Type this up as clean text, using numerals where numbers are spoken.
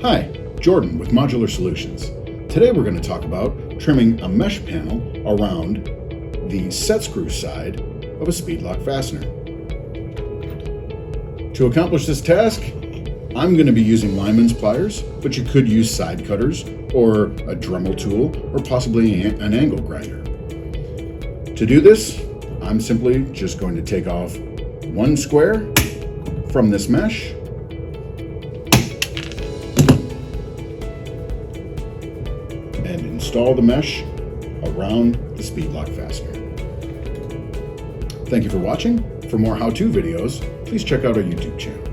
Hi, Jordan with Modular Solutions. Today we're going to talk about trimming a mesh panel around the set screw side of a speed lock fastener. To accomplish this task, I'm going to be using lineman's pliers, but you could use side cutters or a Dremel tool or possibly an angle grinder. To do this, I'm simply just going to take off one square from this mesh and install the mesh around the speed lock fastener. Thank you for watching. For more how-to videos, please check out our YouTube channel.